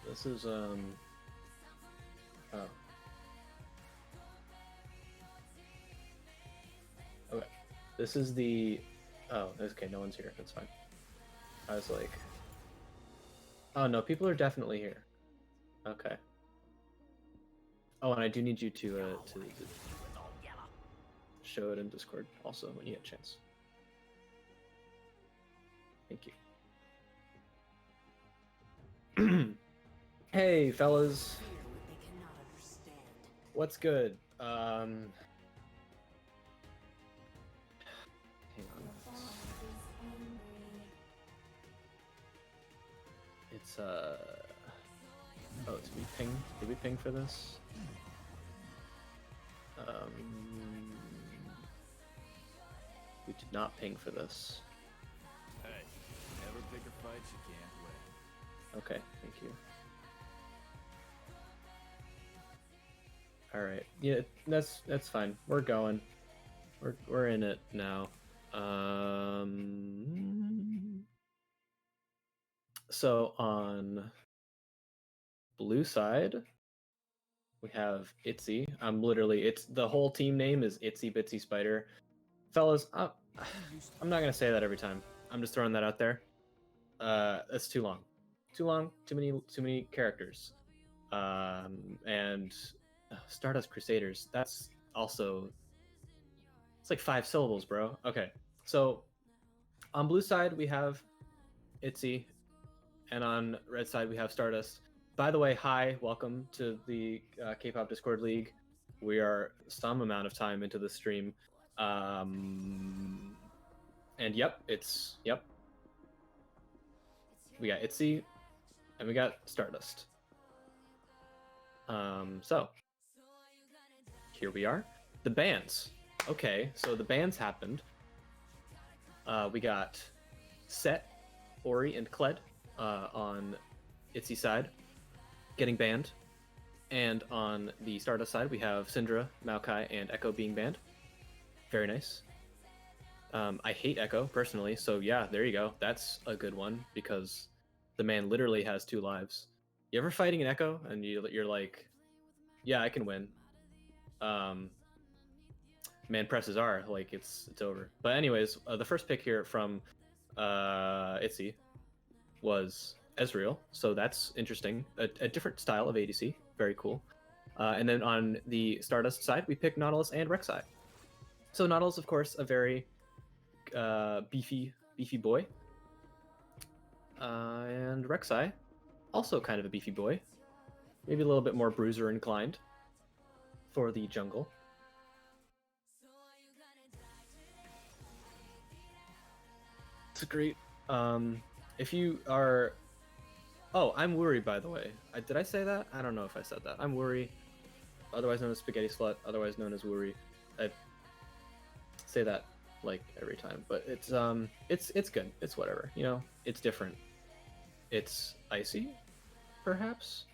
This is oh. Okay. This is the oh, okay, no one's here. That's fine. I was like, oh no, people are definitely here. Okay. Oh, and I do need you to show it in Discord also when you get a chance. Thank you. Hey, fellas. What's good? Hang on. It's oh, did we ping? Did we ping for this? We did not ping for this. Hey, never pick a fight you can't win. Okay, thank you. All right, yeah, that's fine. We're going. We're in it now. So on blue side, we have Itzy. It's the whole team name is ItzyBitzySpider. Fellas, I'm not gonna say that every time. I'm just throwing that out there. That's too long. Too long. Too many characters. And Stardust Crusaders. That's also. It's like 5 syllables, bro. Okay, so on blue side we have Itzy, and on red side we have Stardust. By the way, hi, welcome to the K-pop Discord League. We are some amount of time into the stream, and yep, we got Itzy, and we got Stardust. So here we are. The bands. Okay, so the bands happened. We got Set, Ori, and Kled on Itzy side getting banned. And on the Stardust side, we have Syndra, Maokai, and Echo being banned. Very nice. I hate Echo, personally, so yeah, there you go. That's a good one, because the man literally has 2 lives. You ever fighting an Echo, and you're like, yeah, I can win. Man presses R, like, it's over. But anyways, the first pick here from Itzy was Ezreal, so that's interesting. A different style of ADC, very cool. And then on the Stardust side, we picked Nautilus and Rek'Sai. So Nautilus, of course, a very beefy boy. And Rek'Sai, also kind of a beefy boy. Maybe a little bit more bruiser inclined for the jungle. It's great. If you are... Oh, I'm Wuri, by the way. Did I say that? I don't know if I said that. I'm Wuri, otherwise known as Spaghetti Slut, otherwise known as Wuri. I say that like every time, but it's good. It's whatever, you know. It's different. It's icy, perhaps.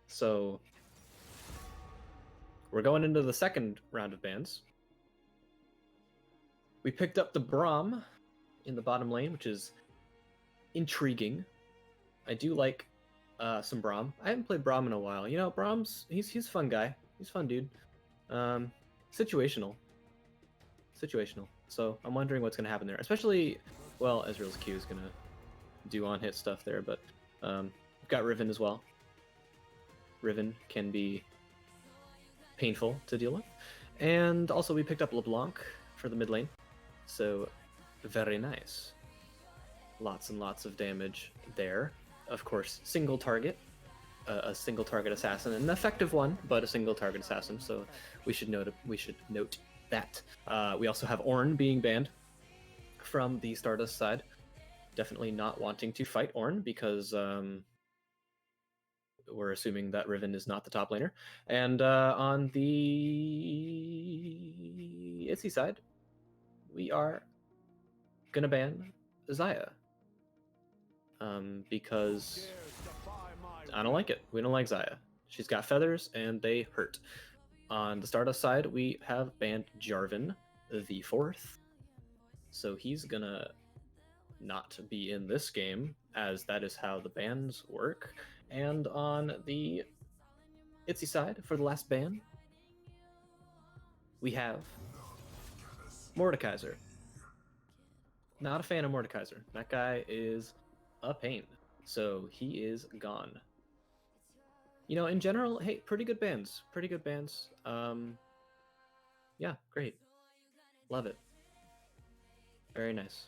So we're going into the second round of bans. We picked up the Braum in the bottom lane, which is intriguing. I do like some Braum. I haven't played Braum in a while. You know, Braum's he's a fun guy. He's a fun dude. Situational. So I'm wondering what's gonna happen there. Especially, well, Ezreal's Q is gonna do on-hit stuff there, but we've got Riven as well. Riven can be painful to deal with. And also we picked up LeBlanc for the mid lane. So very nice. Lots and lots of damage there. Of course, single target. A single target assassin, an effective one, but a single target assassin. So we should note that. We also have Ornn being banned from the Stardust side. Definitely not wanting to fight Ornn because we're assuming that Riven is not the top laner. And on the Itzy side, we are gonna ban Xayah. Because I don't like it. We don't like Xayah. She's got feathers and they hurt. On the Stardust side, we have banned Jarvan the 4th. So he's gonna not be in this game, as that is how the bans work. And on the Itzy side, for the last ban, we have Mordekaiser. Not a fan of Mordekaiser. That guy is a pain. So he is gone. You know, in general, hey, pretty good bands. Pretty good bands. Yeah, great. Love it. Very nice.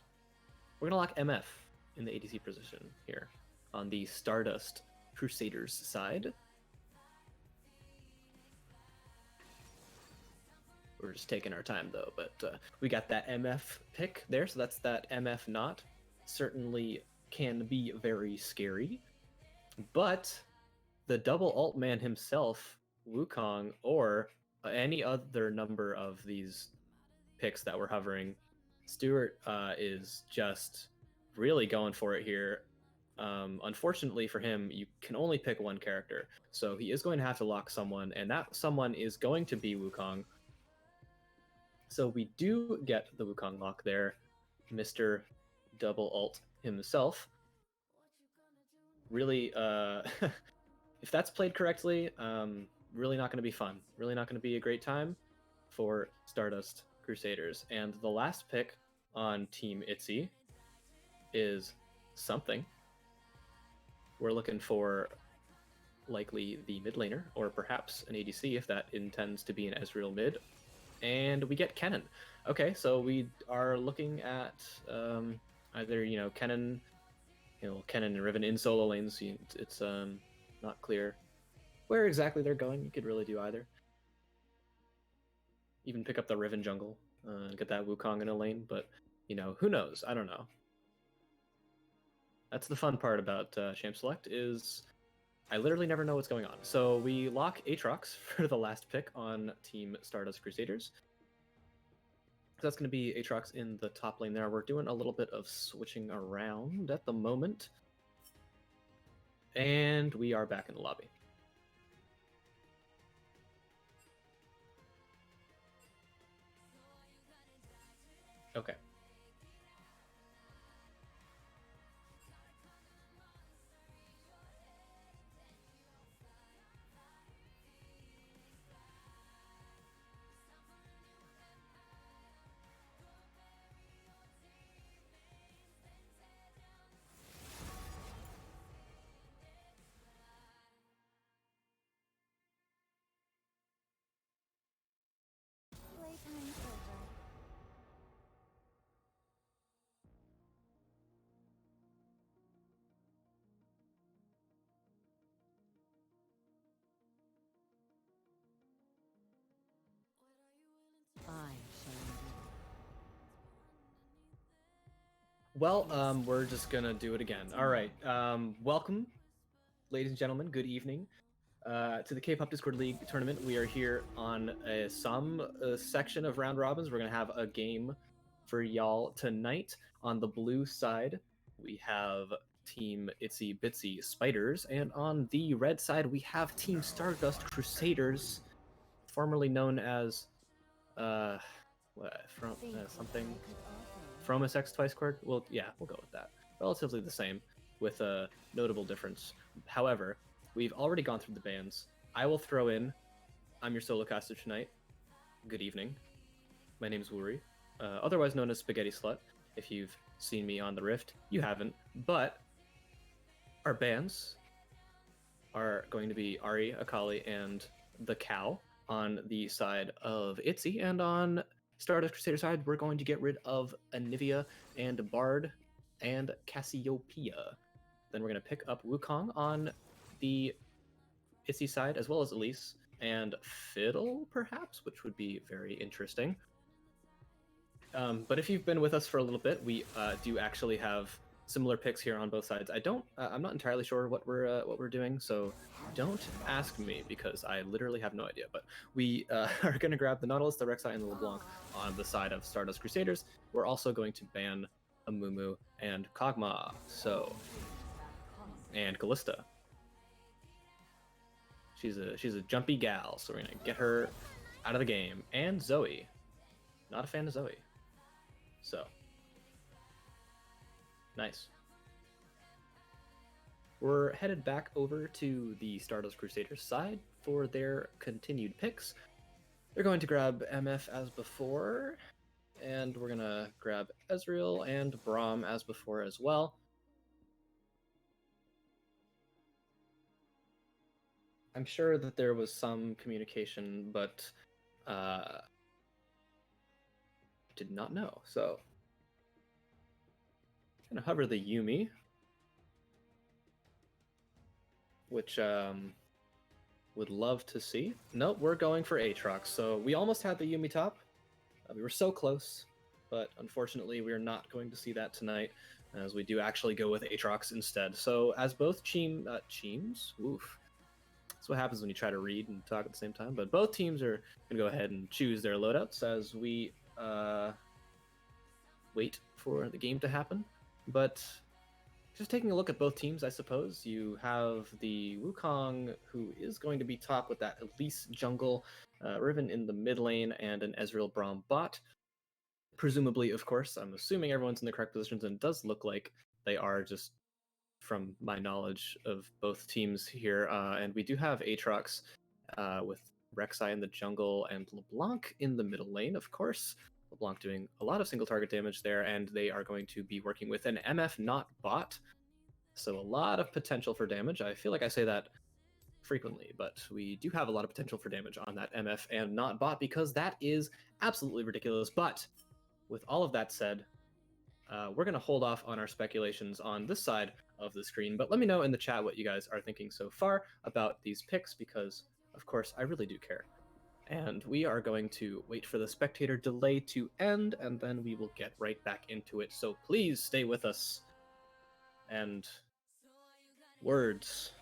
We're gonna lock MF in the ADC position here on the Stardust Crusaders side. We're just taking our time though, but we got that MF pick there, so that's that MF not. Certainly can be very scary, but the double alt man himself, Wukong, or any other number of these picks that were hovering, Stewart is just really going for it here. Unfortunately for him, you can only pick one character, so he is going to have to lock someone, and that someone is going to be Wukong. So we do get the Wukong lock there, Mr. Double Alt himself. Really, if that's played correctly, really not going to be fun. Really not going to be a great time for Stardust Crusaders. And the last pick on Team Itzy is something. We're looking for likely the mid laner, or perhaps an ADC if that intends to be an Ezreal mid. And we get Kennen. Okay, so we are looking at either, you know, Kennen and Riven in solo lanes. It's not clear where exactly they're going. You could really do either. Even pick up the Riven jungle and get that Wukong in a lane, but, you know, who knows? I don't know. That's the fun part about Champ Select is I literally never know what's going on. So we lock Aatrox for the last pick on Team Stardust Crusaders. So that's going to be Aatrox in the top lane there. We're doing a little bit of switching around at the moment. And we are back in the lobby. Okay. Playtime's over. I shall endure. Well, we're just gonna do it again. All right. Welcome, ladies and gentlemen. Good evening to the K-pop Discord League tournament. We are here on some section of round robins. We're gonna have a game for y'all tonight. On the blue side, we have Team ItzyBitzySpiders, and on the red side, we have Team Stardust Crusaders, formerly known as something. Fromus X twice squared? Well, yeah, we'll go with that. Relatively the same, with a notable difference. However, we've already gone through the bands. I will throw in, I'm your solo caster tonight. Good evening. My name is Wuri, otherwise known as Spaghetti Slut. If you've seen me on the Rift, you haven't. But our bands are going to be Ari, Akali, and the Cow on the side of Itzy, and on Stardust Crusader side, we're going to get rid of Anivia and Bard and Cassiopeia. Then we're going to pick up Wukong on the Itzy side, as well as Elise and Fiddle, perhaps, which would be very interesting. But if you've been with us for a little bit, we do actually have similar picks here on both sides. I'm not entirely sure what we're doing, so don't ask me because I literally have no idea. But we are going to grab the Nautilus, the Rek'Sai, and the LeBlanc on the side of Stardust Crusaders. We're also going to ban Amumu and Kog'Maw, and Callista. She's a jumpy gal, so we're gonna get her out of the game. And Zoe, not a fan of Zoe. So nice. we're headed back over to the Stardust Crusaders side for their continued picks. They're going to grab MF as before, and we're going to grab Ezreal and Braum as before as well. I'm sure that there was some communication, but did not know. So, gonna hover the Yuumi, which would love to see. Nope, we're going for Aatrox. So we almost had the Yuumi top. We were so close, but unfortunately we are not going to see that tonight, as we do actually go with Aatrox instead. So as both teams, oof. That's what happens when you try to read and talk at the same time. But both teams are going to go ahead and choose their loadouts as we wait for the game to happen. But just taking a look at both teams, I suppose, you have the Wukong, who is going to be top with that Elise jungle, Riven in the mid lane, and an Ezreal Braum bot. Presumably, of course, I'm assuming everyone's in the correct positions, and it does look like they are, just from my knowledge of both teams here. And we do have Aatrox with Rek'Sai in the jungle and LeBlanc in the middle lane, of course. LeBlanc doing a lot of single target damage there, and they are going to be working with an MF not bot. So a lot of potential for damage. I feel like I say that frequently, but we do have a lot of potential for damage on that MF and not bot, because that is absolutely ridiculous. But with all of that said, we're going to hold off on our speculations on this side of the screen, but let me know in the chat what you guys are thinking so far about these picks, because, of course, I really do care. And we are going to wait for the spectator delay to end, and then we will get right back into it. So please stay with us. And words.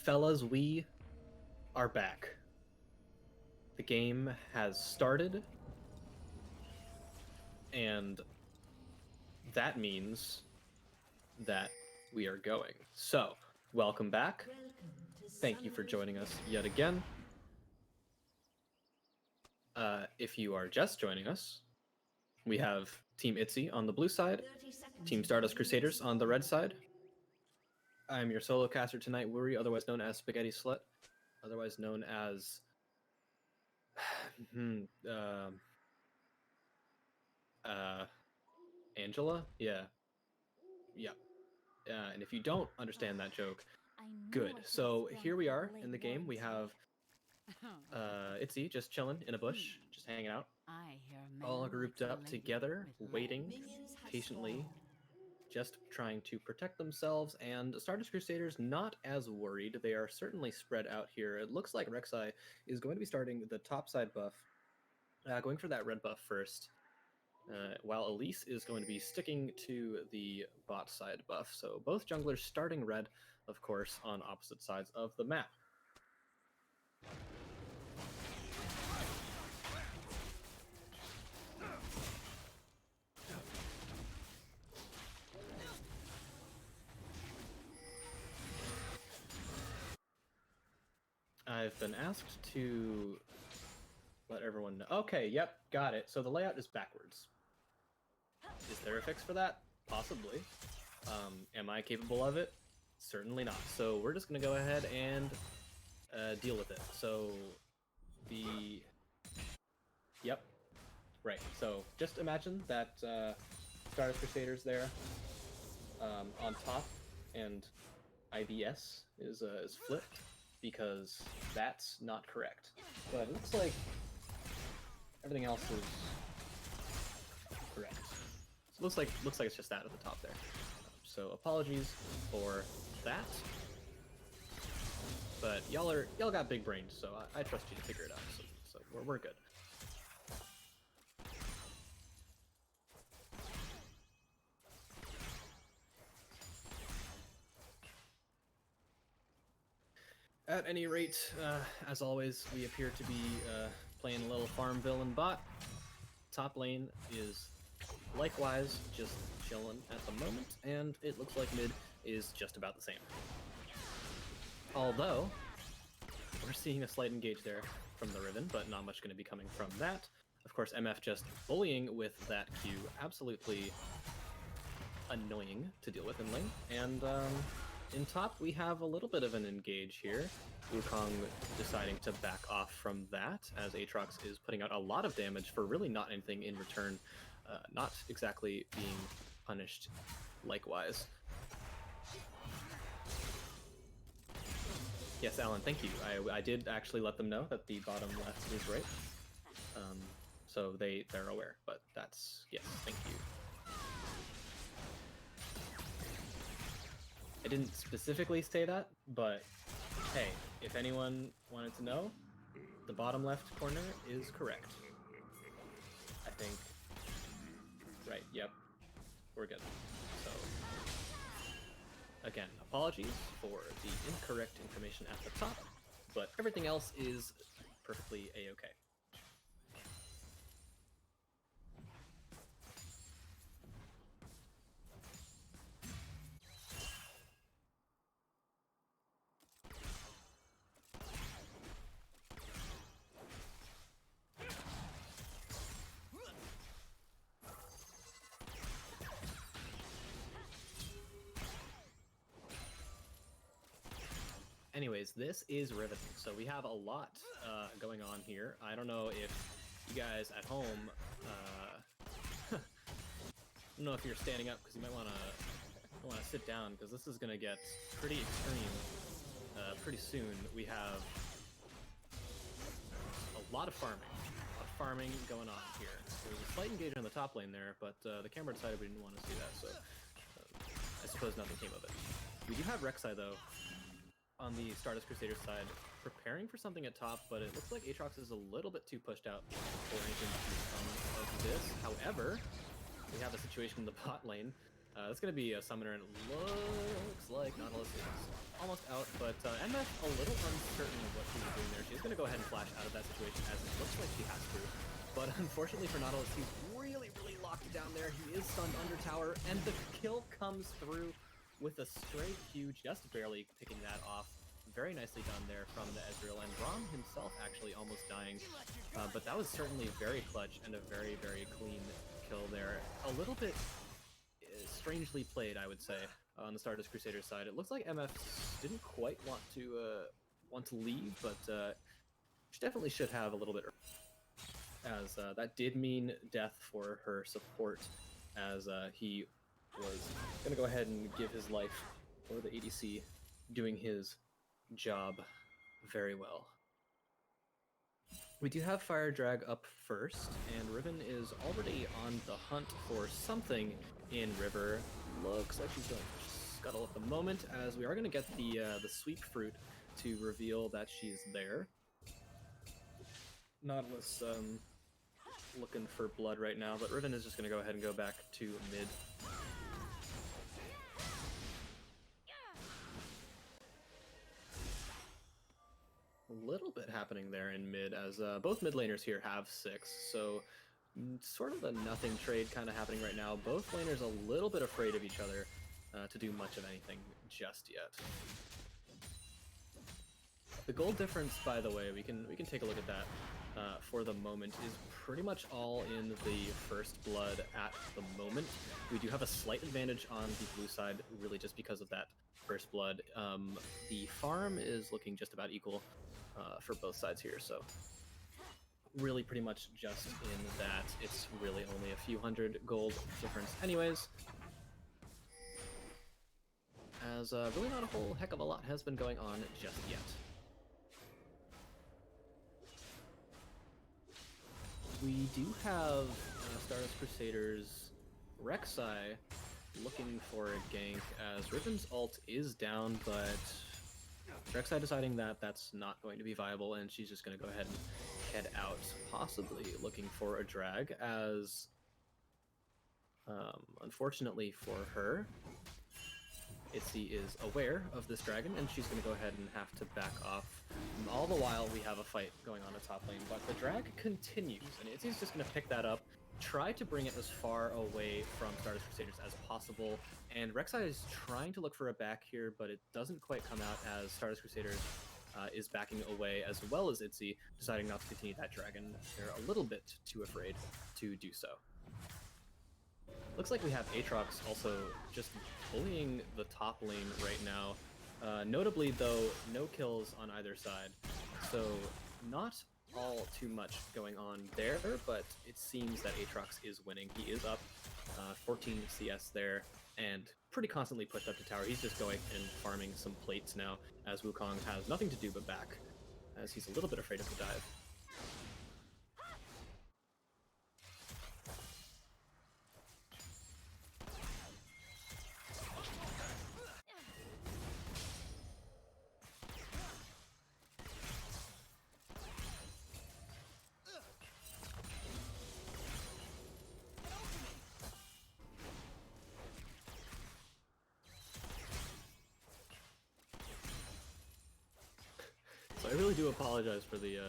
fellas, we are back. The game has started, and that means that we are going. So, welcome back. Thank you for joining us yet again. If you are just joining us, we have Team Itzy on the blue side, Team Stardust Crusaders on the red side. I'm your solo caster tonight, Wuri, otherwise known as Spaghetti Slut, otherwise known as Angela? Yeah. And if you don't understand that joke, good. So here we are in the game. We have Itzy just chilling in a bush, just hanging out, all grouped up together, waiting patiently, just trying to protect themselves. And Stardust Crusaders not as worried. They are certainly spread out here. It looks like Rek'Sai is going to be starting the top side buff, going for that red buff first. While Elise is going to be sticking to the bot side buff. So both junglers starting red, of course, on opposite sides of the map. I've been asked to let everyone know. Okay, yep, got it. So the layout is backwards. Is there a fix for that? Possibly. Am I capable of it? Certainly not. So we're just going to go ahead and deal with it. So the... Yep. Right. So just imagine that Stardust Crusaders there on top, and IBS is flipped, because that's not correct. But it looks like everything else is correct. So looks like it's just that at the top there. So apologies for that. But y'all got big brains, so I trust you to figure it out. So we're good. At any rate, as always, we appear to be playing a little Farmville and bot. Top lane is likewise just chilling at the moment, and it looks like mid is just about the same. Although, we're seeing a slight engage there from the Riven, but not much going to be coming from that. Of course, MF just bullying with that Q, absolutely annoying to deal with in lane. And in top, we have a little bit of an engage here. Wukong deciding to back off from that, as Aatrox is putting out a lot of damage for really not anything in return, not exactly being punished likewise. Yes, Alan, thank you. I did actually let them know that the bottom left is right. So they're aware, but that's, yes, thank you. I didn't specifically say that, but hey, if anyone wanted to know, the bottom left corner is correct. I think. Right, yep. We're good. So, again, apologies for the incorrect information at the top, but everything else is perfectly a-okay. Anyways, this is riveting. So we have a lot going on here. I don't know if you guys at home, I don't know if you're standing up, because you might want to sit down, because this is going to get pretty extreme pretty soon. We have a lot of farming going on here. There's a slight engagement on the top lane there, but the camera decided we didn't want to see that, so I suppose nothing came of it. We do have Rek'Sai, though, on the Stardust Crusaders side, preparing for something at top, but it looks like Aatrox is a little bit too pushed out for anything to come of this. However, we have a situation in the bot lane. It's going to be a summoner, and it looks like Nautilus is almost out, but MF a little uncertain of what she's doing there. She's going to go ahead and flash out of that situation, as it looks like she has to. But unfortunately for Nautilus, he's really, really locked down there. He is stunned under tower, and the kill comes through with a stray Q, just barely picking that off. Very nicely done there from the Ezreal, and Rom himself actually almost dying. But that was certainly very clutch and a very, very clean kill there. A little bit strangely played, I would say, on the Stardust Crusaders side. It looks like MF didn't quite want to leave, but she definitely should have a little bit, as that did mean death for her support, as he was going to go ahead and give his life for the ADC, doing his job very well. We do have Fire Drag up first, and Riven is already on the hunt for something in River. Looks like she's going to scuttle at the moment, as we are going to get the Sweep Fruit to reveal that she's there. Nautilus looking for blood right now, but Riven is just going to go ahead and go back to mid. A little bit happening there in mid, as both mid laners here have 6, so sort of a nothing trade kind of happening right now. Both laners a little bit afraid of each other to do much of anything just yet. The gold difference, by the way, we can take a look at that for the moment, is pretty much all in the first blood at the moment. We do have a slight advantage on the blue side, really just because of that first blood. The farm is looking just about equal for both sides here, so really pretty much just in that it's really only a few hundred gold difference anyways, as really not a whole heck of a lot has been going on just yet. We do have Stardust Crusaders Rek'Sai looking for a gank, as Riven's ult is down, but Rek'Sai deciding that that's not going to be viable, and she's just going to go ahead and head out, possibly looking for a drag, as unfortunately for her, Itzy is aware of this dragon, and she's going to go ahead and have to back off. All the while, we have a fight going on top lane, but the drag continues, and Itzy's just going to pick that up, try to bring it as far away from Stardust Crusaders as possible, and Rek'Sai is trying to look for a back here, but it doesn't quite come out, as Stardust Crusaders is backing away, as well as Itzy deciding not to continue that dragon. They're a little bit too afraid to do so. Looks like we have Aatrox also just bullying the top lane right now. Notably, though, no kills on either side, so not all too much going on there, but it seems that Aatrox is winning. He is up 14 CS there, and pretty constantly pushed up to tower. He's just going and farming some plates now, as Wukong has nothing to do but back, as he's a little bit afraid of the dive. So I really do apologize for the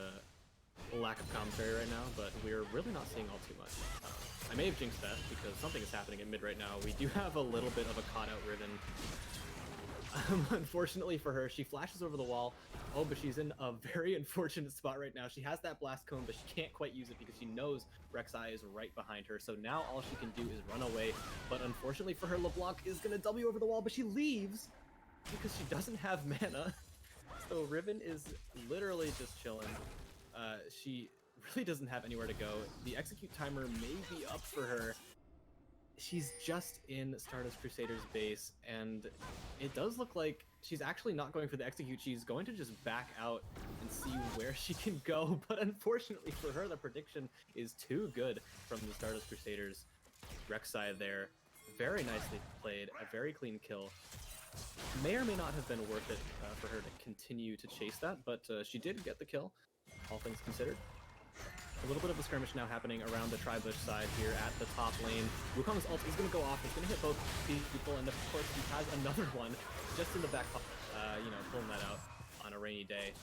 lack of commentary right now, but we're really not seeing all too much. I may have jinxed that because something is happening in mid right now. We do have a little bit of a caught-out Riven. Unfortunately for her, she flashes over the wall. Oh, but she's in a very unfortunate spot right now. She has that blast cone, but she can't quite use it because she knows Rek'Sai is right behind her. So now all she can do is run away. But unfortunately for her, LeBlanc is going to W over the wall, but she leaves because she doesn't have mana. So Riven is literally just chilling. She really doesn't have anywhere to go. The execute timer may be up for her. She's just in Stardust Crusaders base, and it does look like she's actually not going for the execute. She's going to just back out and see where she can go, but unfortunately for her, the prediction is too good from the Stardust Crusaders. Rek'Sai there, very nicely played, a very clean kill. May or may not have been worth it for her to continue to chase that, but she did get the kill, all things considered. A little bit of a skirmish now happening around the tri-bush side here at the top lane. Wukong's ult is going to go off. It's going to hit both people, and of course he has another one just in the back pocket, you know, pulling that out on a rainy day.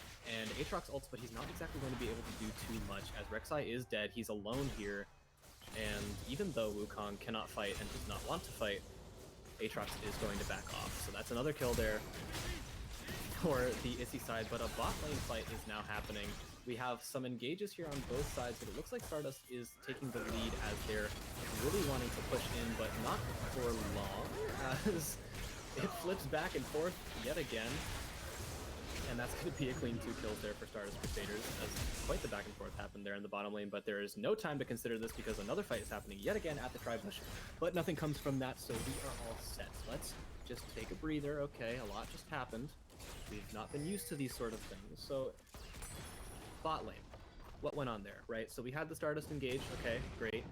And Aatrox ults, but he's not exactly going to be able to do too much, as Rek'Sai is dead. He's alone here, and even though Wukong cannot fight and does not want to fight, Aatrox is going to back off. So that's another kill there for the Itzy side, but a bot lane fight is now happening. We have some engages here on both sides, but it looks like Stardust is taking the lead as they're really wanting to push in, but not for long, as it flips back and forth yet again. And that's going to be a clean 2 kills there for Stardust Crusaders, as quite the back and forth happened there in the bottom lane, but there is no time to consider this because another fight is happening yet again at the tri-bush, but nothing comes from that, so we are all set. Let's just take a breather. Okay, a lot just happened. We've not been used to these sort of things, so bot lane, what went on there, right? So we had the Stardust engage, okay, great,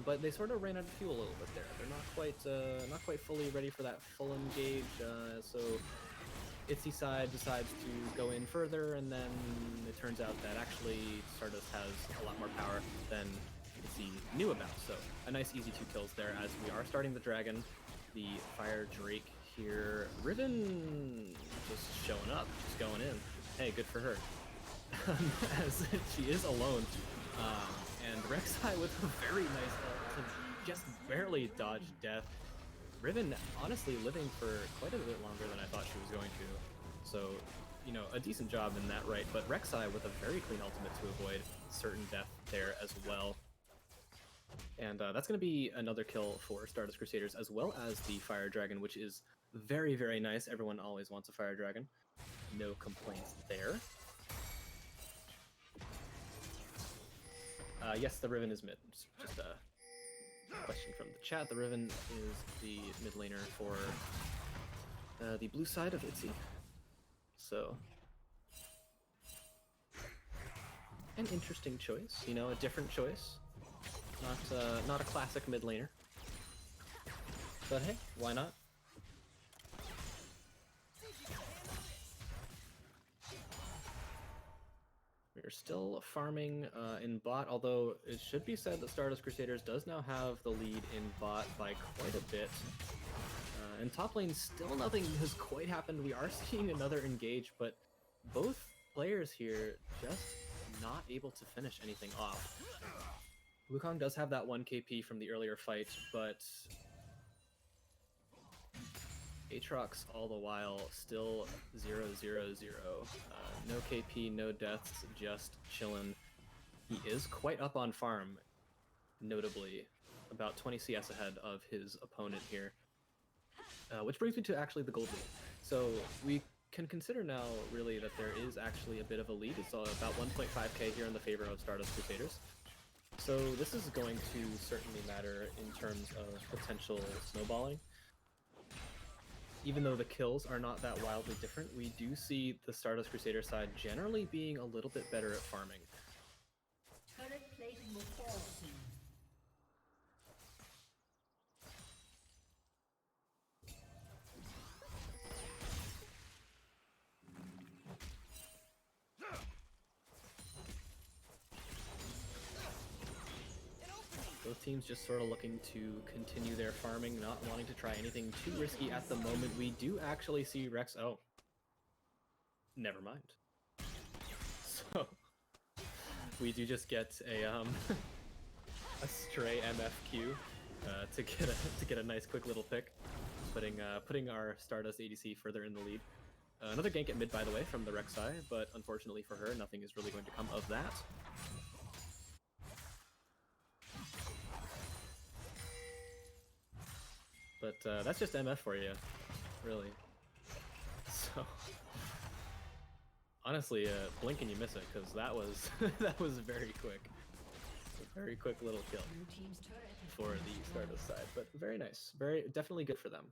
but they sort of ran out of fuel a little bit there. They're not quite fully ready for that full engage, so Itzy side decides to go in further, and then it turns out that actually Stardust has a lot more power than Itzy knew about. So a nice easy 2 kills there as we are starting the dragon. The Fire Drake here. Riven just showing up, just going in. Hey, good for her. As she is alone. And Rek'Sai with a very nice ult to just barely dodge death. Riven honestly living for quite a bit longer than I thought she was going to. So, you know, a decent job in that right, but Rek'Sai with a very clean ultimate to avoid certain death there as well. And that's going to be another kill for Stardust Crusaders, as well as the Fire Dragon, which is very, very nice. Everyone always wants a Fire Dragon. No complaints there. Yes, the Riven is mid. Just a question from the chat. The Riven is the mid laner for the blue side of Itzy. So, an interesting choice, you know, a different choice. Not a classic mid laner. But hey, why not? We're still farming in bot, although it should be said that Stardust Crusaders does now have the lead in bot by quite a bit. In top lane, still nothing has quite happened. We are seeing another engage, but both players here just not able to finish anything off. Wukong does have that 1 KP from the earlier fight, but Aatrox all the while still 0-0-0. No KP, no deaths, just chillin'. He is quite up on farm, notably, about 20 CS ahead of his opponent here. Which brings me to actually the gold lead. So we can consider now really that there is actually a bit of a lead. It's about 1.5k here in the favor of Stardust Crusaders. So this is going to certainly matter in terms of potential snowballing. Even though the kills are not that wildly different, we do see the Stardust Crusader side generally being a little bit better at farming. Turret plating will fall soon. Both teams just sort of looking to continue their farming, not wanting to try anything too risky at the moment. We do actually see Rex... Oh. Never mind. So, we do just get a a stray MFQ to get a nice quick little pick, putting our Stardust ADC further in the lead. Another gank at mid, by the way, from the Rek'Sai, but unfortunately for her, nothing is really going to come of that. But that's just MF for you, really. So, honestly, blink and you miss it, because that was that was very quick. A very quick little kill for the Stardust side, but very nice, definitely good for them,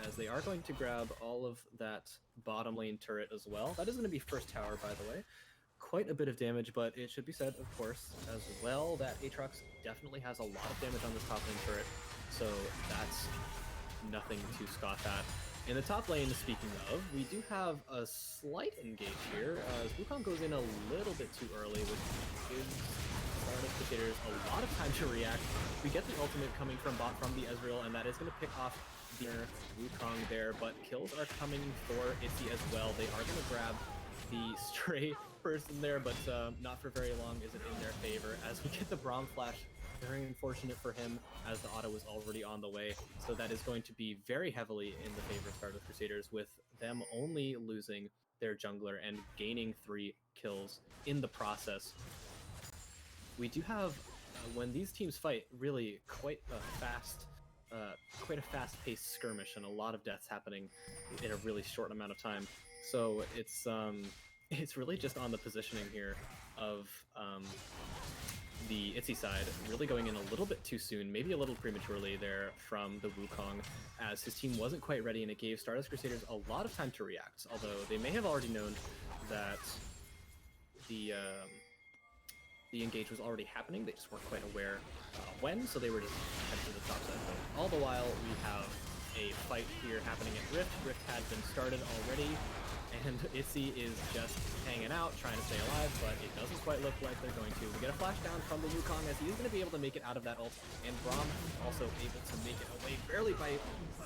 as they are going to grab all of that bottom lane turret as well. That is going to be first tower, by the way. Quite a bit of damage, but it should be said, of course, as well, that Aatrox definitely has a lot of damage on this top lane turret. So that's nothing to scoff at. In the top lane, speaking of, we do have a slight engage here, as Wukong goes in a little bit too early, which gives Stardust Crusaders a lot of time to react. We get the ultimate coming from bot from the Ezreal, and that is going to pick off the Wukong there, but kills are coming for Itzy as well. They are going to grab the stray person there, but not for very long is it in their favor, as we get the Braum Flash. Very unfortunate for him, as the auto was already on the way, so that is going to be very heavily in the favor of Stardust Crusaders, with them only losing their jungler and gaining 3 kills in the process. We do have, when these teams fight, really quite a fast-paced skirmish and a lot of deaths happening in a really short amount of time. So it's really just on the positioning here of the Itzy side, really going in a little bit too soon, maybe a little prematurely there from the Wukong, as his team wasn't quite ready, and it gave Stardust Crusaders a lot of time to react, although they may have already known that the engage was already happening. They just weren't quite aware when, so they were just heading to the top side. But all the while, we have a fight here happening at Rift. Rift had been started already, and Itzy is just hanging out, trying to stay alive, but it doesn't quite look like they're going to. We get a flash down from the Wukong, as he is going to be able to make it out of that ult, and Braum also able to make it away, barely by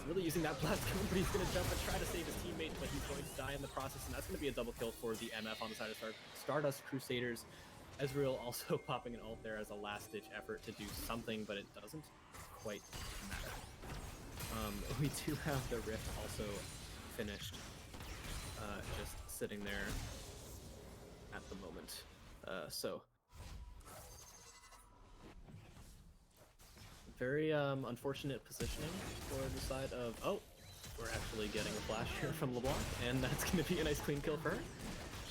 really using that blast kill, but he's going to jump and try to save his teammate, but he's going to die in the process, and that's going to be a double kill for the MF on the side of Stardust Crusaders. Ezreal also popping an ult there as a last-ditch effort to do something, but it doesn't quite matter. We do have the Rift also finished, just sitting there at the moment. So very unfortunate positioning for the side of, oh, we're actually getting a flash here from LeBlanc, and that's going to be a nice clean kill for her.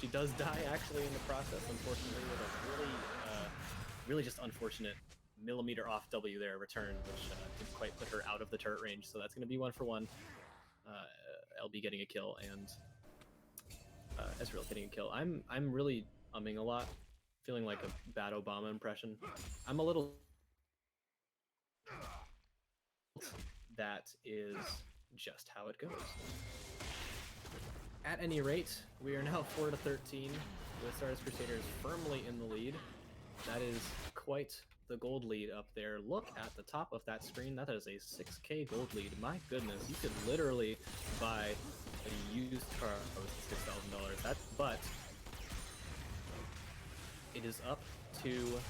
She does die actually in the process, unfortunately, with a really just unfortunate millimeter off W there return, which didn't quite put her out of the turret range. So that's going to be 1-for-1. LB getting a kill and Ezreal getting a kill. I'm really umming a lot, feeling like a bad Obama impression. I'm a little. That is just how it goes. At any rate, we are now 4-13 with Stardust Crusaders firmly in the lead. That is quite the gold lead up there. Look at the top of that screen. That is a 6K gold lead. My goodness, you could literally buy a used car with $6,000. But it is up to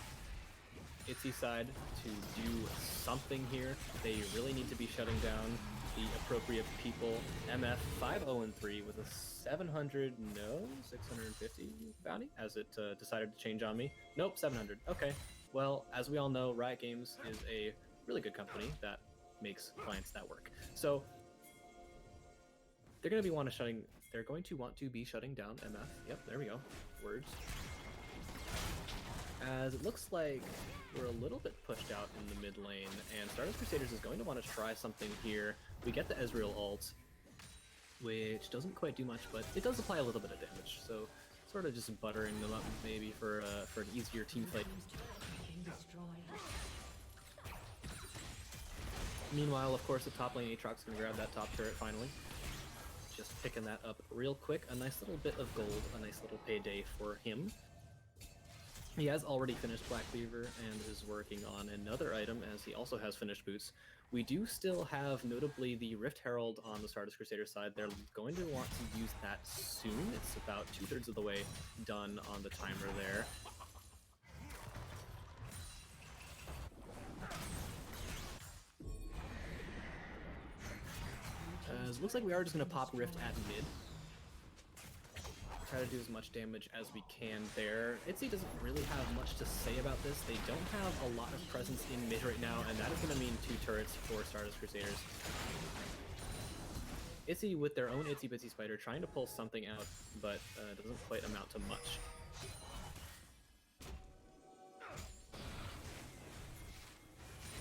Itzy side to do something here. They really need to be shutting down the appropriate people. MF 5-0-3 with a 650 bounty, as it decided to change on me. Nope, 700. Okay. Well, as we all know, Riot Games is a really good company that makes clients that work. So they're going to want to be shutting down MF. Yep, there we go. Words. As it looks like we're a little bit pushed out in the mid lane, and Stardust Crusaders is going to want to try something here. We get the Ezreal ult, which doesn't quite do much, but it does apply a little bit of damage, so sort of just buttering them up maybe for an easier team fight. Meanwhile, of course, the top lane Aatrox going to grab that top turret finally. Just picking that up real quick. A nice little bit of gold, a nice little payday for him. He has already finished Black Cleaver and is working on another item, as he also has finished boots. We do still have, notably, the Rift Herald on the Stardust Crusader side. They're going to want to use that soon. It's about 2/3 of the way done on the timer there. It looks like we are just going to pop Rift at mid. Try to do as much damage as we can there. Itzy doesn't really have much to say about this. They don't have a lot of presence in mid right now, and that is going to mean 2 turrets for Stardust Crusaders. Itzy with their own ItzyBitzySpider trying to pull something out, but doesn't quite amount to much.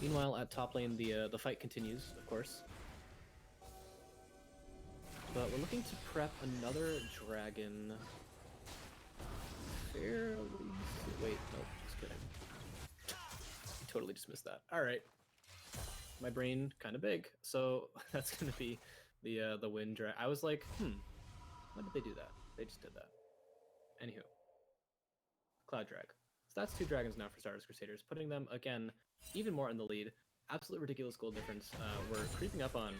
Meanwhile, at top lane, the fight continues, of course. But we're looking to prep another dragon. Fairly... Wait, no, just kidding. I totally dismissed that. Alright. My brain kind of big, so that's going to be the wind drag. I was like, why did they do that? They just did that. Anywho, Cloud Drag. So that's 2 dragons now for Stardust Crusaders, putting them again even more in the lead. Absolute ridiculous gold difference. We're creeping up on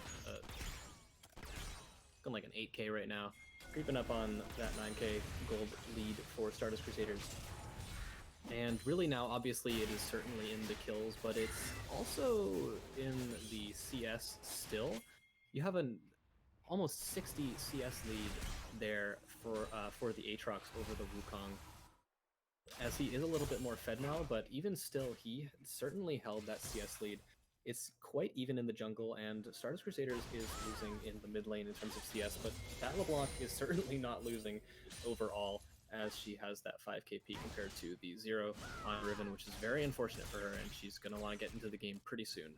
going like an 8K right now, creeping up on that 9K gold lead for Stardust Crusaders. And really now, obviously, it is certainly in the kills, but it's also in the CS still. You have an almost 60 CS lead there for the Aatrox over the Wukong, as he is a little bit more fed now, but even still, he certainly held that CS lead. It's quite even in the jungle, and Stardust Crusaders is losing in the mid lane in terms of CS, but that LeBlanc is certainly not losing overall, as she has that 5 KP compared to the 0 on Riven, which is very unfortunate for her, and she's going to want to get into the game pretty soon.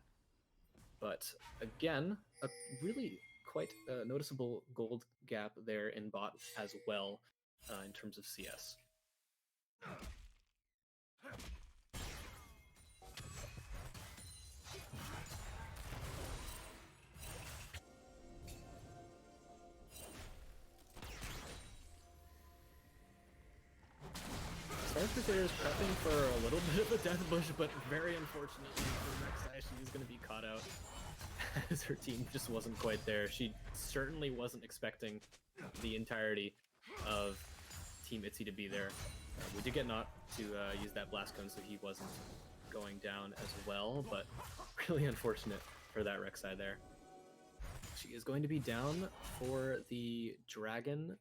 But again, a really quite noticeable gold gap there in bot as well in terms of CS. Stardust Crusaders prepping for a little bit of a death bush, but very unfortunately for Rek'Sai, she's going to be caught out as her team just wasn't quite there. She certainly wasn't expecting the entirety of Team Itzy to be there. We did get Not to use that blast cone, so he wasn't going down as well, but really unfortunate for that Rek'Sai there. She is going to be down for the dragon.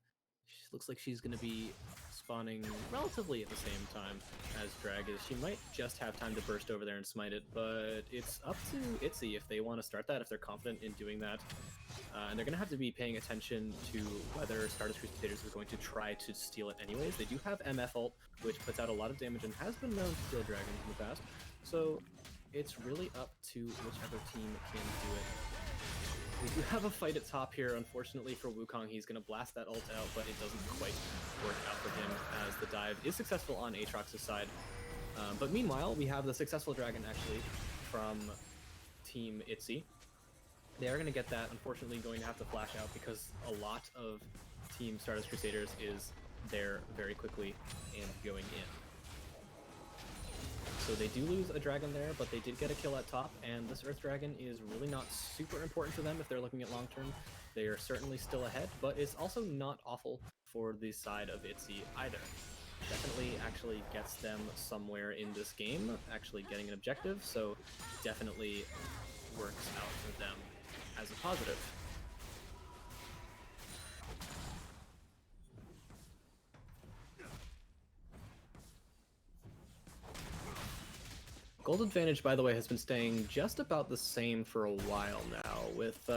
She looks like she's going to be spawning relatively at the same time as Drag is. She might just have time to burst over there and smite it, but it's up to Itzy if they want to start that, if they're confident in doing that. And they're going to have to be paying attention to whether Stardust Crusaders is going to try to steal it anyways. They do have MF ult, which puts out a lot of damage and has been known to steal dragons in the past. So it's really up to whichever team can do it. We do have a fight at top here. Unfortunately for Wukong, he's going to blast that ult out, but it doesn't quite work out for him as the dive is successful on Aatrox's side. But meanwhile, we have the successful dragon actually from Team Itzy. They are going to get that. Unfortunately, going to have to flash out because a lot of Team Stardust Crusaders is there very quickly and going in. So they do lose a dragon there, but they did get a kill at top, and this Earth Dragon is really not super important for them if they're looking at long term. They are certainly still ahead, but it's also not awful for the side of Itzy either. Definitely actually gets them somewhere in this game, actually getting an objective, so definitely works out for them as a positive. Gold advantage, by the way, has been staying just about the same for a while now, with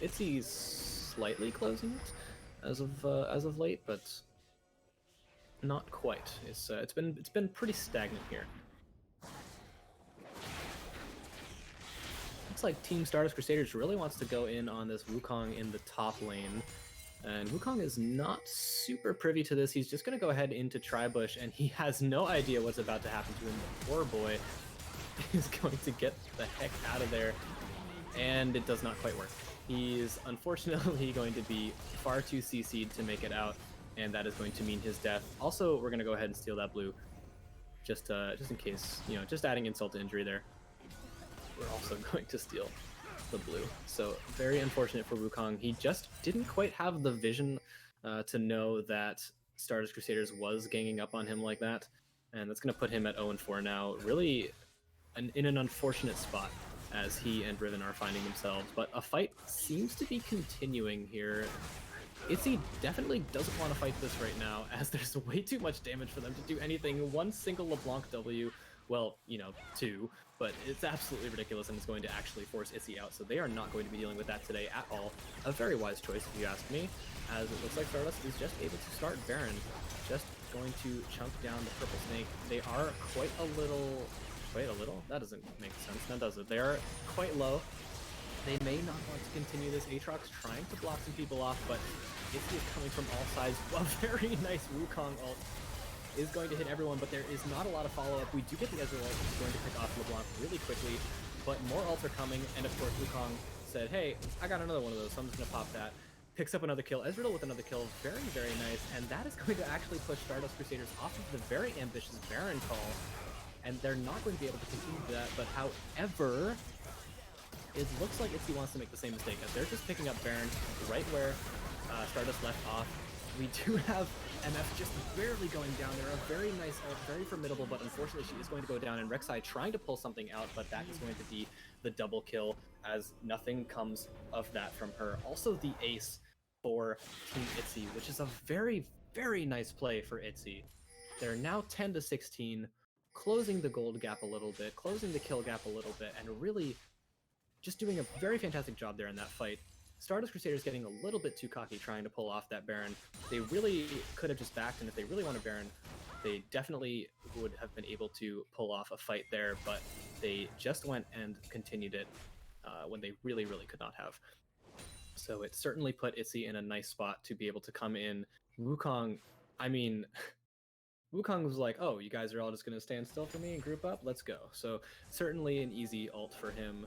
Itzy slightly closing it as of late, but not quite. It's been pretty stagnant here. Looks like Team Stardust Crusaders really wants to go in on this Wukong in the top lane. And Wukong is not super privy to this. He's just going to go ahead into Tribush, and he has no idea what's about to happen to him. The poor boy is going to get the heck out of there, and it does not quite work. He's unfortunately going to be far too CC'd to make it out, and that is going to mean his death. Also, we're going to go ahead and steal that blue, just in case, you know, just adding insult to injury there. We're also going to steal the blue. So very unfortunate for Wukong. He just didn't quite have the vision to know that Stardust Crusaders was ganging up on him like that, and that's going to put him at 0-4 now, really in an unfortunate spot as he and Riven are finding themselves. But a fight seems to be continuing here. Itzy definitely doesn't want to fight this right now, as there's way too much damage for them to do anything. One single LeBlanc W, well, you know, 2, but it's absolutely ridiculous, and it's going to actually force Itzy out, so they are not going to be dealing with that today at all. A very wise choice, if you ask me, as it looks like Stardust is just able to start Baron, just going to chunk down the purple snake. They are quite a little... Wait, a little? That doesn't make sense, now does it? They are quite low. They may not want to continue this. Aatrox trying to block some people off, but Itzy is coming from all sides. A very nice Wukong ult is going to hit everyone, but there is not a lot of follow-up. We do get the Ezreal ult, which is going to pick off LeBlanc really quickly, but more ults are coming, and of course Wukong said, hey, I got another one of those, so I'm just gonna pop that. Picks up another kill. Ezreal with another kill. Very, very nice. And that is going to actually push Stardust Crusaders off of the very ambitious Baron call. And they're not going to be able to continue that. But however, it looks like Itzy wants to make the same mistake, as they're just picking up Baron right where Stardust left off. We do have MF just barely going down there. A very nice ult, very formidable, but unfortunately she is going to go down. And Rek'Sai trying to pull something out, but that is going to be the double kill, as nothing comes of that from her. Also the ace for Team Itzy, which is a very, very nice play for Itzy. They're now 10-16, closing the gold gap a little bit, closing the kill gap a little bit, and really just doing a very fantastic job there in that fight. Stardust Crusaders getting a little bit too cocky trying to pull off that Baron. They really could have just backed, and if they really wanted Baron, they definitely would have been able to pull off a fight there, but they just went and continued it when they really, really could not have. So it certainly put Itzy in a nice spot to be able to come in. Wukong, I mean, Wukong was like, oh, you guys are all just going to stand still for me and group up? Let's go. So certainly an easy ult for him.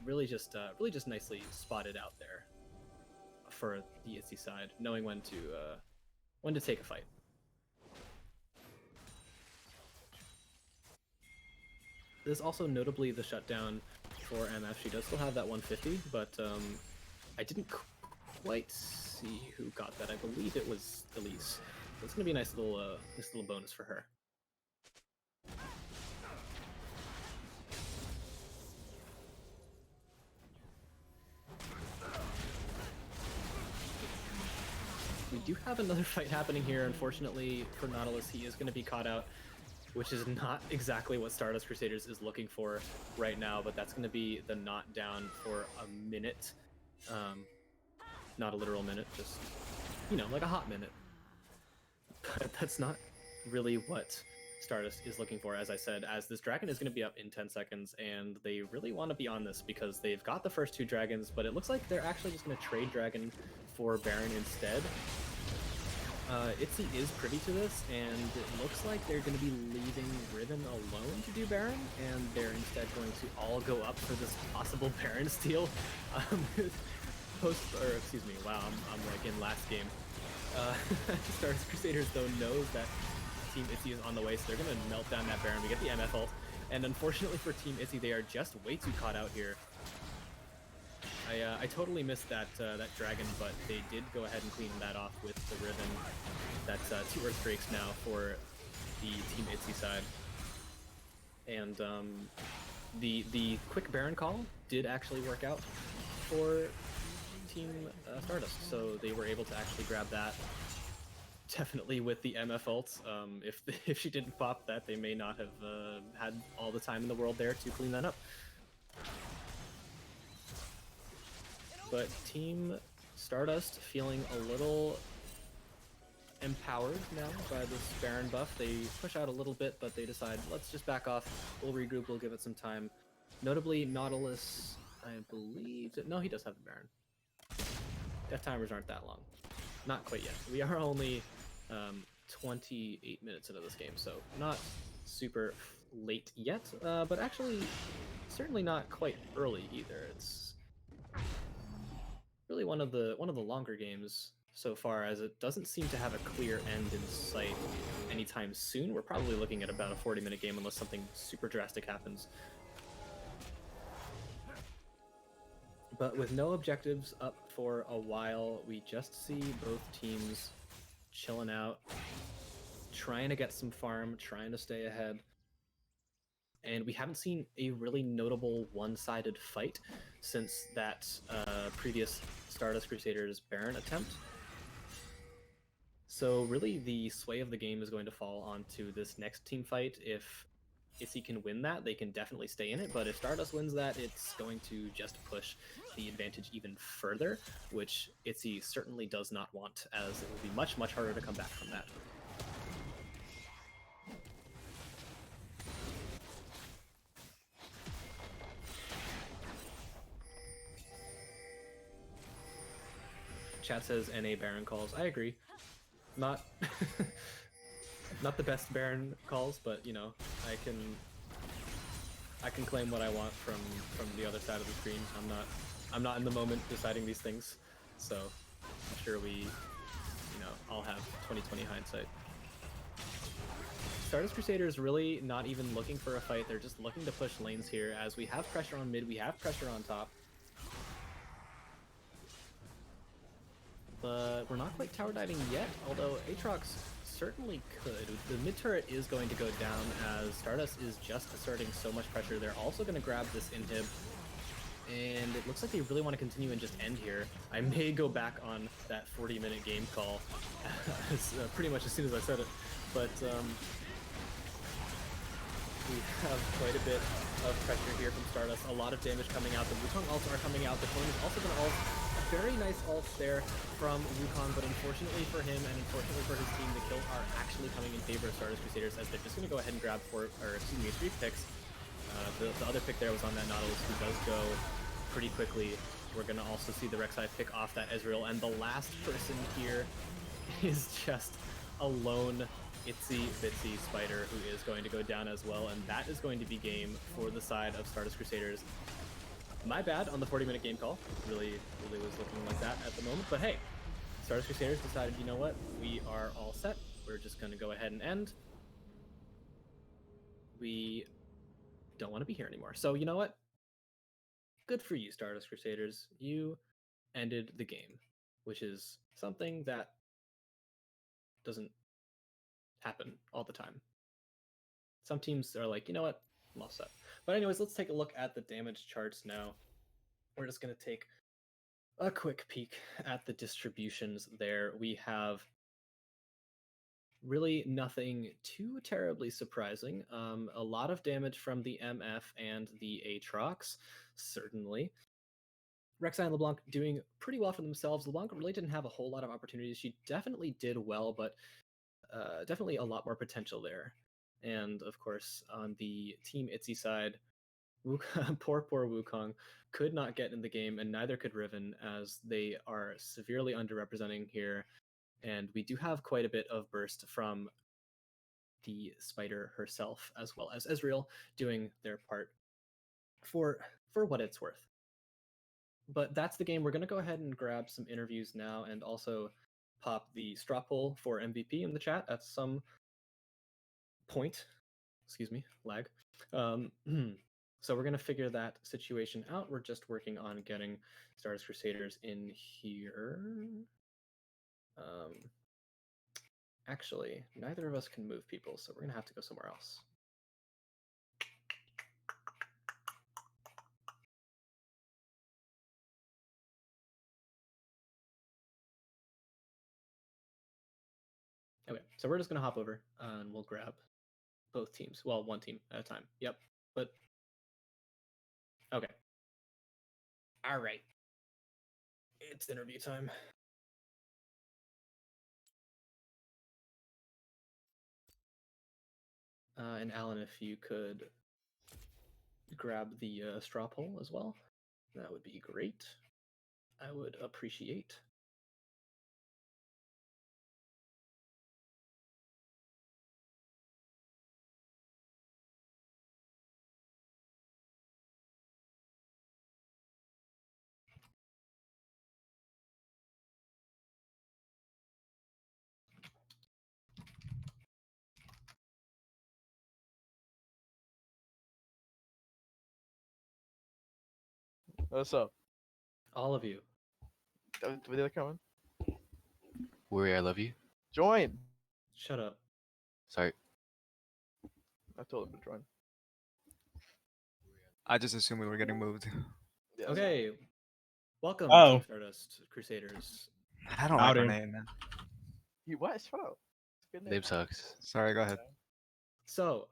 Really just nicely spotted out there for the Itzy side, knowing when to take a fight. This is also notably the shutdown for MF. She does still have that 150, but I didn't quite see who got that. I believe it was Elise. So it's gonna be a nice little bonus for her. We do have another fight happening here. Unfortunately for Nautilus, he is going to be caught out, which is not exactly what Stardust Crusaders is looking for right now, but that's going to be the knot down for a minute. Not a literal minute, just, you know, like a hot minute. But that's not really what Stardust is looking for, as I said, as this dragon is going to be up in 10 seconds, and they really want to be on this because they've got the first two dragons, but it looks like they're actually just going to trade dragon for Baron instead. Itzy is privy to this, and it looks like they're going to be leaving Riven alone to do Baron, and they're instead going to all go up for this possible Baron steal. Excuse me, wow, I'm like in last game. Stardust Crusaders, though, knows that Team Itzy is on the way, so they're going to melt down that Baron. We get the MF ult, and unfortunately for Team Itzy, they are just way too caught out here. I totally missed that that dragon, but they did go ahead and clean that off with the Riven. That's 2 Earthquakes now for the Team Itzy side. And the quick Baron call did actually work out for Team Stardust, so they were able to actually grab that. Definitely with the MF ults. If she didn't pop that, they may not have had all the time in the world there to clean that up. But Team Stardust feeling a little empowered now by this Baron buff. They push out a little bit, but they decide, let's just back off. We'll regroup, we'll give it some time. Notably, Nautilus, I believe... No, he does have the Baron. Death timers aren't that long. Not quite yet. We are only 28 minutes into this game, so not super late yet, but actually certainly not quite early either. It's really one of the longer games so far, as it doesn't seem to have a clear end in sight anytime soon. We're probably looking at about a 40-minute game unless something super drastic happens. But with no objectives up for a while, we just see both teams chilling out, trying to get some farm, trying to stay ahead. And we haven't seen a really notable one-sided fight since that previous Stardust Crusaders Baron attempt. So really the sway of the game is going to fall onto this next team fight. If Itzy can win that, they can definitely stay in it, but if Stardust wins that, it's going to just push the advantage even further, which Itzy certainly does not want, as it will be much, much harder to come back from that. Chat says NA Baron calls. I agree. Not not the best Baron calls, but you know, I can I can claim what I want from the other side of the screen. I'm not in the moment deciding these things, so I'm sure we, all have 20/20 hindsight. Stardust Crusaders really not even looking for a fight. They're just looking to push lanes here as we have pressure on mid, we have pressure on top. But we're not quite tower diving yet, although Aatrox certainly could. The mid turret is going to go down as Stardust is just asserting so much pressure. They're also going to grab this inhib, and it looks like they really want to continue and just end here. I may go back on that 40-minute game call pretty much as soon as I said it, but we have quite a bit of pressure here from Stardust. A lot of damage coming out. The Wukong ults are coming out. The Clone is also going to ult. A very nice ult there from Wukong, but unfortunately for him and unfortunately for his team, the kills are actually coming in favor of Stardust Crusaders as they're just going to go ahead and grab 3 picks. The other pick there was on that Nautilus, who does go pretty quickly. We're going to also see the Rek'Sai pick off that Ezreal, and the last person here is just a lone ItzyBitzySpider who is going to go down as well, and that is going to be game for the side of Stardust Crusaders. My bad on the 40-minute game call. Really was looking like that at the moment, but hey, Stardust Crusaders decided, you know what, we are all set. We're just going to go ahead and end. We don't want to be here anymore. So you know what? Good for you, Stardust Crusaders. You ended the game, which is something that doesn't happen all the time. Some teams are like, you know what, I'm all set. But anyways, let's take a look at the damage charts now. We're just going to take a quick peek at the distributions there. We have really nothing too terribly surprising. A lot of damage from the MF and the Aatrox, certainly. Rek'Sai and LeBlanc doing pretty well for themselves. LeBlanc really didn't have a whole lot of opportunities. She definitely did well, but definitely a lot more potential there. And of course, on the Team Itzy side, poor Wukong could not get in the game, and neither could Riven, as they are severely underrepresenting here. And we do have quite a bit of burst from the Spider herself, as well as Ezreal doing their part for what it's worth. But that's the game. We're going to go ahead and grab some interviews now and also pop the straw poll for MVP in the chat at some point. Excuse me, lag. So we're going to figure that situation out. We're just working on getting Stardust Crusaders in here. Actually, neither of us can move people, so we're going to have to go somewhere else. Okay, so we're just going to hop over and we'll grab both teams. Well, one team at a time. Yep, but okay. All right. It's interview time. And Alan, if you could grab the straw poll as well, that would be great. I would appreciate. What's up? All of you. Were they coming? Worry, I love you. Join. Shut up. Sorry. I told him to join. I just assumed we were getting moved. Yeah, Okay. Welcome Oh. to Stardust Crusaders. I don't like Howdy. her name, man. You what? Shut up. It's a good name. Name sucks. Sorry, go ahead. So,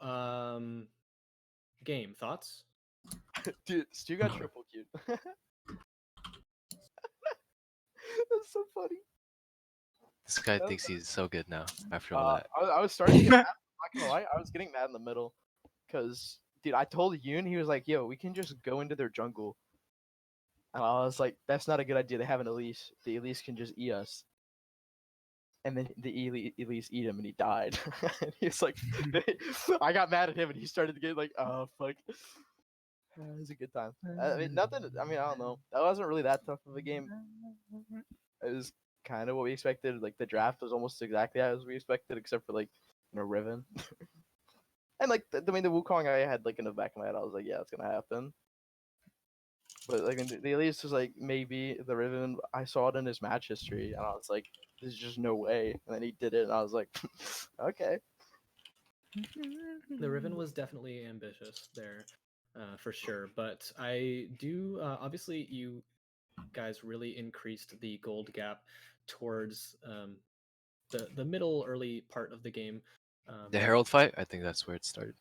game thoughts? Dude, Stu got triple cute. That's so funny. This guy thinks he's so good now after all that. I was starting to get mad. I'm not gonna lie, I was getting mad in the middle. Cause, dude, I told Yoon, he was like, yo, we can just go into their jungle. And I was like, that's not a good idea. They have an Elise. The Elise can just eat us. And then the Elise eat him and he died. And he was like, I got mad at him and he started to get like, oh, fuck. It was a good time. I mean, nothing. I mean, I don't know. That wasn't really that tough of a game. It was kind of what we expected. Like the draft was almost exactly as we expected, except for like Riven. And like I mean, the Wukong I had like in the back of my head, I was like, yeah, it's gonna happen. But like the Elias was like maybe the Riven. I saw it in his match history, and I was like, there's just no way. And then he did it, and I was like, okay. The Riven was definitely ambitious there, for sure. But I do obviously you guys really increased the gold gap towards the middle early part of the game. The Herald fight, I think that's where it started.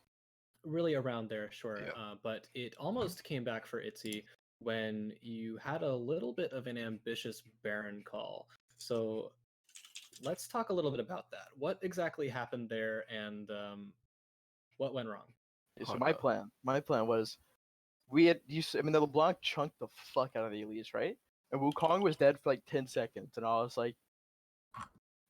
Really around there, sure. Yeah. But it almost came back for Itzy when you had a little bit of an ambitious Baron call. So let's talk a little bit about that. What exactly happened there, and what went wrong? So my plan was we had I mean the LeBlanc chunked the fuck out of the Elise, right? And Wukong was dead for like 10 seconds, and I was like,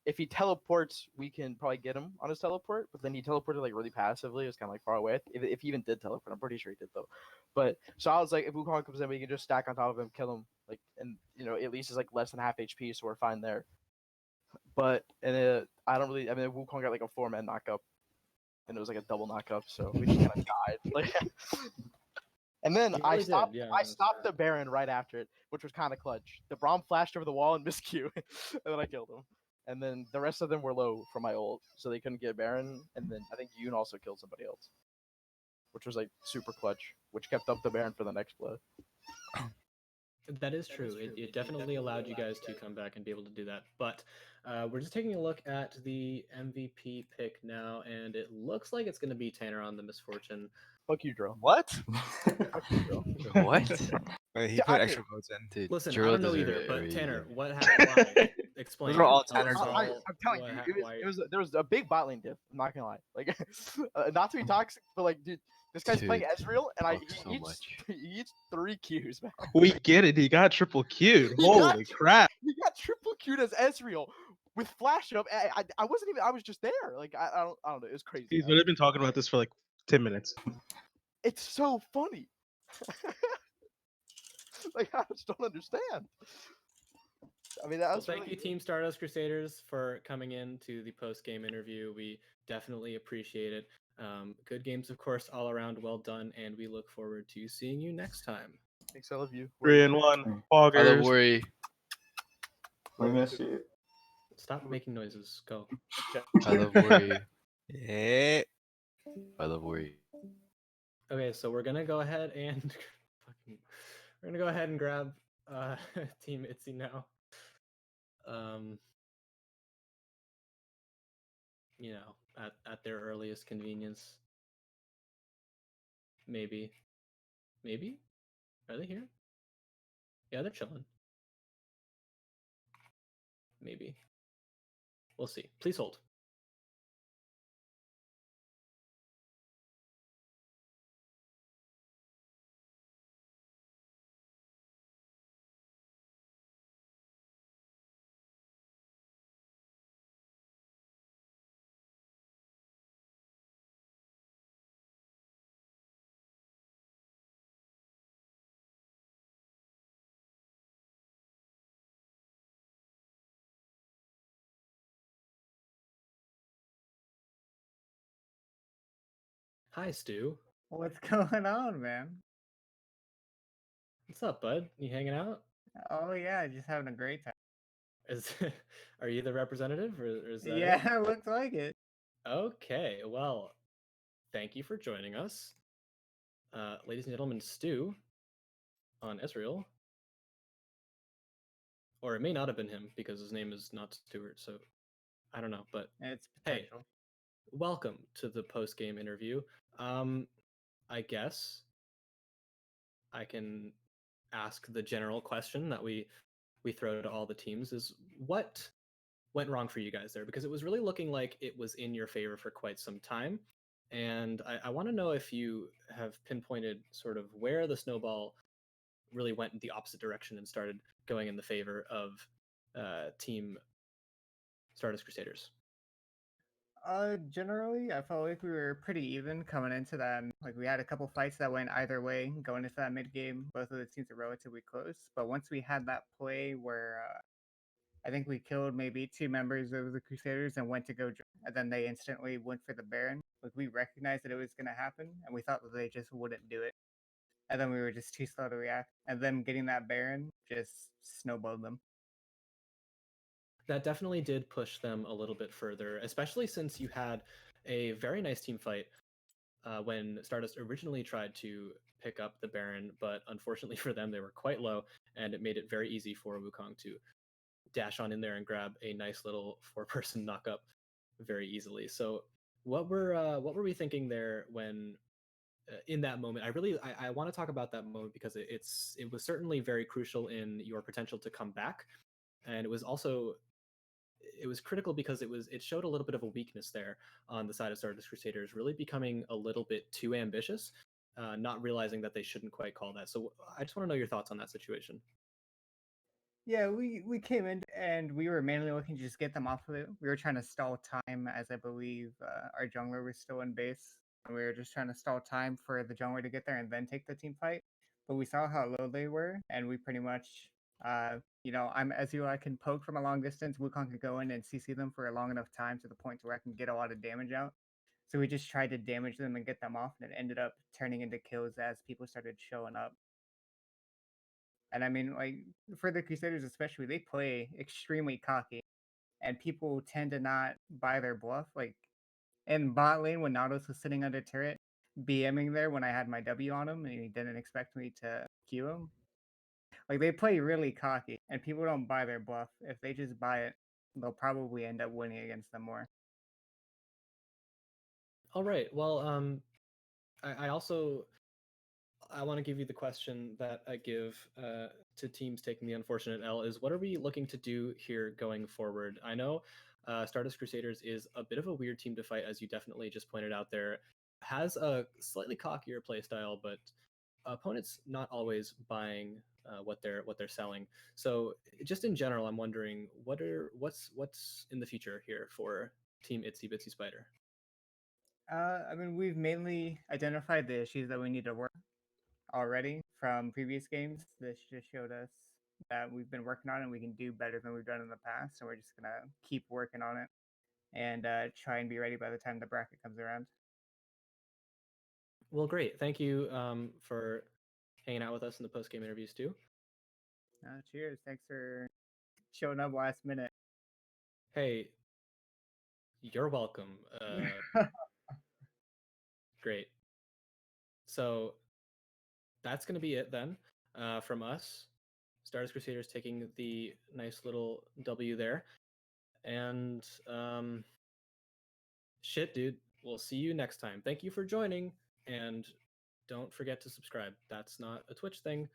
if he teleports, we can probably get him on his teleport. But then he teleported like really passively. It was kind of like far away. If he even did teleport, I'm pretty sure he did though. But so I was like, if Wukong comes in, we can just stack on top of him, kill him. Like, and at least is like less than half HP, so we're fine there. But I don't really. I mean, Wukong got like a 4-man knockup, and it was like a double knockup, so we just kind of died. Like, and then I stopped. I stopped the Baron right after it, which was kind of clutch. The Braum flashed over the wall and miscue, and then I killed him. And then the rest of them were low from my ult, so they couldn't get Baron. And then I think Yoon also killed somebody else, which was like super clutch, which kept up the Baron for the next play. That is true. It definitely allowed you guys to come back and be able to do that. But we're just taking a look at the MVP pick now, and it looks like it's going to be Tanner on the Misfortune. Fuck you, Drill. What? Fuck you, Drill. What? Wait, he Yeah, put I extra votes in. Dude, Listen, I Jiro don't know deserved either, it but way Tanner, easier. what happened? Why? Explain. Those are all Tell us Tanner's all votes. I'm telling what you, why- there was a big bot lane diff. I'm not gonna lie, like not to be toxic, but like, dude, this guy's playing Dude, Ezreal, and fuck so much. he eats 3 Qs, man. We get it. He got triple Q'd. He got Holy crap. He got triple Q'd as Ezreal with flash up. I wasn't even. I was just there. Like I don't know. It was crazy. He's literally been talking about this for like 10 minutes. It's so funny. Like I just don't understand. I mean, Well, thank you, Team Stardust Crusaders, for coming in to the post-game interview. We definitely appreciate it. Good games, of course, all around. Well done, and we look forward to seeing you next time. Thanks, I love you. 3-1. I love Foggers. worry. We miss you. Stop making noises. Go. I love worry. Yeah. I love worry. Okay, so we're gonna go ahead and grab Team Itzy now. At their earliest convenience. Maybe. Are they here? Yeah, they're chilling. Maybe. We'll see. Please hold. Hi, Stu. What's going on, man? What's up, bud? You hanging out? Oh yeah, just having a great time. Are you the representative, or is that Yeah, it looks like it. Okay, well, thank you for joining us. Ladies and gentlemen, Stu on Israel. Or it may not have been him because his name is not Stuart, so I don't know. But It's hey, potential. welcome to the post-game interview. I guess I can ask the general question that we throw to all the teams is what went wrong for you guys there? Because it was really looking like it was in your favor for quite some time. And I want to know if you have pinpointed sort of where the snowball really went in the opposite direction and started going in the favor of Team Stardust Crusaders. Generally, I felt like we were pretty even coming into that. Like we had a couple fights that went either way going into that mid game. Both of the teams are relatively close, but once we had that play where I think we killed maybe 2 members of the Crusaders and went to go, and then they instantly went for the Baron. Like we recognized that it was going to happen, and we thought that they just wouldn't do it, and then we were just too slow to react. And them getting that Baron just snowballed them. That definitely did push them a little bit further, especially since you had a very nice team fight when Stardust originally tried to pick up the Baron, but unfortunately for them, they were quite low, and it made it very easy for Wukong to dash on in there and grab a nice little 4-person knock up very easily. So what were we thinking there when in that moment? I want to talk about that moment because it was certainly very crucial in your potential to come back, and it was critical because it showed a little bit of a weakness there on the side of Stardust Crusaders, really becoming a little bit too ambitious, not realizing that they shouldn't quite call that. So I just want to know your thoughts on that situation. Yeah, we came in and we were mainly looking to just get them off of it. We were trying to stall time, as I believe our jungler was still in base, and we were just trying to stall time for the jungler to get there and then take the team fight. But we saw how low they were, and we pretty much, I'm as you I can poke from a long distance. Wukong could go in and CC them for a long enough time to the point where I can get a lot of damage out. So we just tried to damage them and get them off, and it ended up turning into kills as people started showing up. And I mean, like, for the Crusaders especially, they play extremely cocky, and people tend to not buy their bluff. Like in bot lane, when Nautilus was sitting under turret, BMing there when I had my W on him, and he didn't expect me to Q him. Like they play really cocky, and people don't buy their bluff. If they just buy it, they'll probably end up winning against them more. All right. Well, I also I want to give you the question that I give to teams taking the unfortunate L is what are we looking to do here going forward? I know Stardust Crusaders is a bit of a weird team to fight, as you definitely just pointed out there. Has a slightly cockier playstyle, but opponents not always buying what they're selling. So just in general, I'm wondering what's in the future here for Team ItzyBitzySpider. I mean, we've mainly identified the issues that we need to work already from previous games. This just showed us that we've been working on it and we can do better than we've done in the past. So we're just going to keep working on it and try and be ready by the time the bracket comes around. Well, great. Thank you for hanging out with us in the post-game interviews too. Cheers. Thanks for showing up last minute. Hey, you're welcome. Great. So that's going to be it then from us. Stardust Crusaders taking the nice little W there. And shit, dude. We'll see you next time. Thank you for joining. And don't forget to subscribe. That's not a Twitch thing,